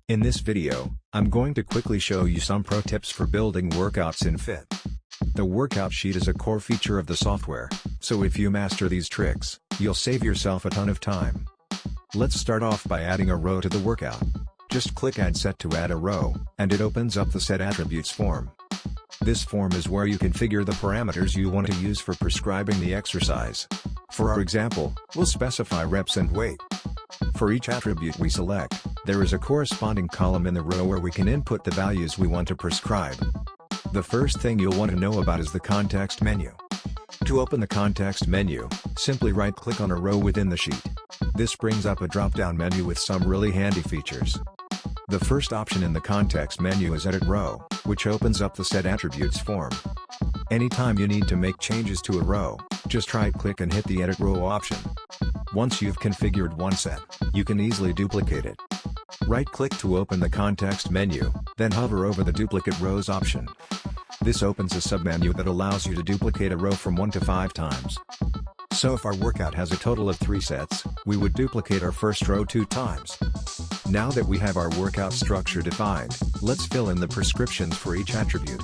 In this video, I'm going to quickly show you some pro tips for building workouts in FYTT. The workout sheet is a core feature of the software, so if you master these tricks, you'll save yourself a ton of time. Let's start off by adding a row to the workout. Just click Add Set to add a row, and it opens up the Set Attributes form. This form is where you configure the parameters you want to use for prescribing the exercise. For our example, we'll specify reps and weight. For each attribute we select, there is a corresponding column in the row where we can input the values we want to prescribe. The first thing you'll want to know about is the context menu. To open the context menu, simply right-click on a row within the sheet. This brings up a drop-down menu with some really handy features. The first option in the context menu is Edit Row, which opens up the Set Attributes form. Anytime you need to make changes to a row, just right-click and hit the Edit Row option. Once you've configured one set, you can easily duplicate it. Right-click to open the context menu, then hover over the Duplicate Rows option. This opens a submenu that allows you to duplicate a row from 1 to 5 times. So if our workout has a total of 3 sets, we would duplicate our first row 2 times. Now that we have our workout structure defined, let's fill in the prescriptions for each attribute.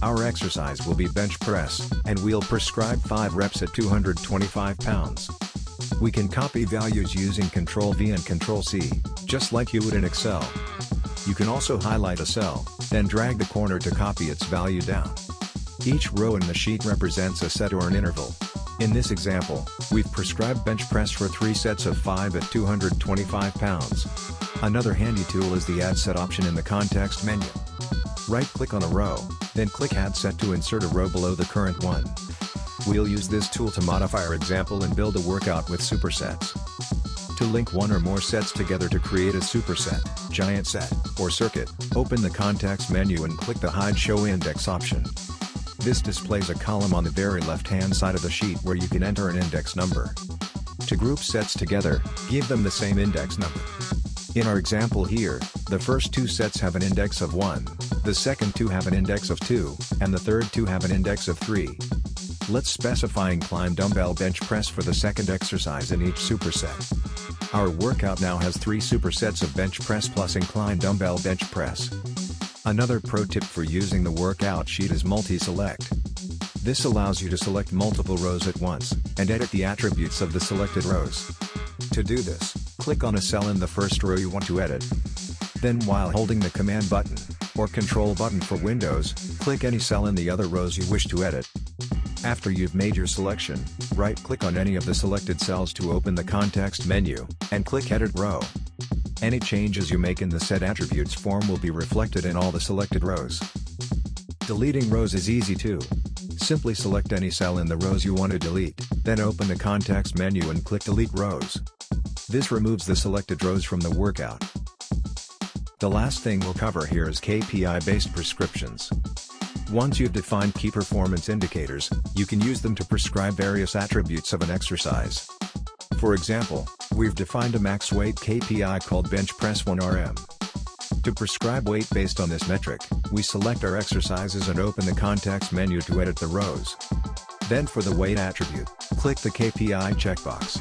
Our exercise will be bench press, and we'll prescribe 5 reps at 225 pounds. We can copy values using Ctrl-V and Ctrl-C, just like you would in Excel. You can also highlight a cell, then drag the corner to copy its value down. Each row in the sheet represents a set or an interval. In this example, we've prescribed bench press for 3 sets of 5 at 225 pounds. Another handy tool is the Add Set option in the context menu. Right-click on a row, then click Add Set to insert a row below the current one. We'll use this tool to modify our example and build a workout with supersets. To link one or more sets together to create a superset, giant set, or circuit, open the context menu and click the Hide Show Index option. This displays a column on the very left-hand side of the sheet where you can enter an index number. To group sets together, give them the same index number. In our example here, the first 2 sets have an index of 1, the second 2 have an index of 2, and the third 2 have an index of 3. Let's specify incline dumbbell bench press for the second exercise in each superset. Our workout now has 3 supersets of bench press plus incline dumbbell bench press. Another pro tip for using the workout sheet is Multiselect. This allows you to select multiple rows at once, and edit the attributes of the selected rows. To do this, click on a cell in the first row you want to edit. Then while holding the Command button, or Control button for Windows, click any cell in the other rows you wish to edit. After you've made your selection, right-click on any of the selected cells to open the context menu, and click Edit Row. Any changes you make in the Set Attributes form will be reflected in all the selected rows. Deleting rows is easy too. Simply select any cell in the rows you want to delete, then open the context menu and click Delete Rows. This removes the selected rows from the workout. The last thing we'll cover here is KPI Based Prescriptions. Once you've defined key performance indicators, you can use them to prescribe various attributes of an exercise. For example, we've defined a max weight KPI called bench press 1 RM. To prescribe weight based on this metric, we select our exercises and open the context menu to edit the rows. Then for the weight attribute, click the KPI checkbox.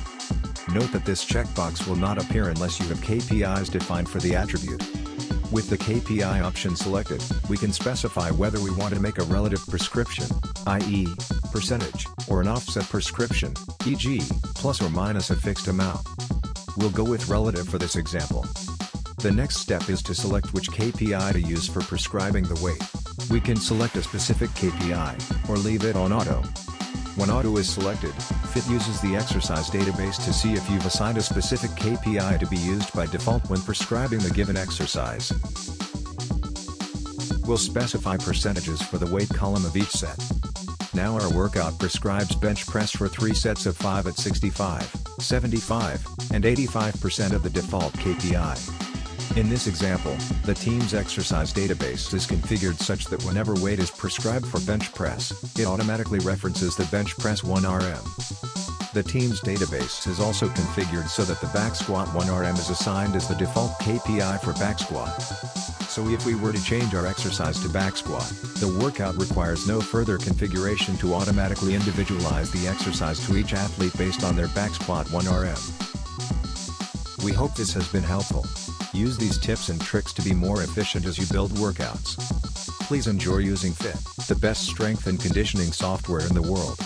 Note that this checkbox will not appear unless you have KPIs defined for the attribute. With the KPI option selected, we can specify whether we want to make a relative prescription, i.e., percentage, or an offset prescription, e.g., plus or minus a fixed amount. We'll go with relative for this example. The next step is to select which KPI to use for prescribing the weight. We can select a specific KPI, or leave it on auto. When auto is selected, FYTT uses the exercise database to see if you've assigned a specific KPI to be used by default when prescribing the given exercise. We'll specify percentages for the weight column of each set. Now our workout prescribes bench press for 3 sets of 5 at 65, 75, and 85% of the default KPI. In this example, the team's exercise database is configured such that whenever weight is prescribed for bench press, it automatically references the bench press 1 RM. The team's database is also configured so that the back squat 1 RM is assigned as the default KPI for back squat. So if we were to change our exercise to back squat, the workout requires no further configuration to automatically individualize the exercise to each athlete based on their back squat 1 RM. We hope this has been helpful. Use these tips and tricks to be more efficient as you build workouts. Please enjoy using FYTT, the best strength and conditioning software in the world.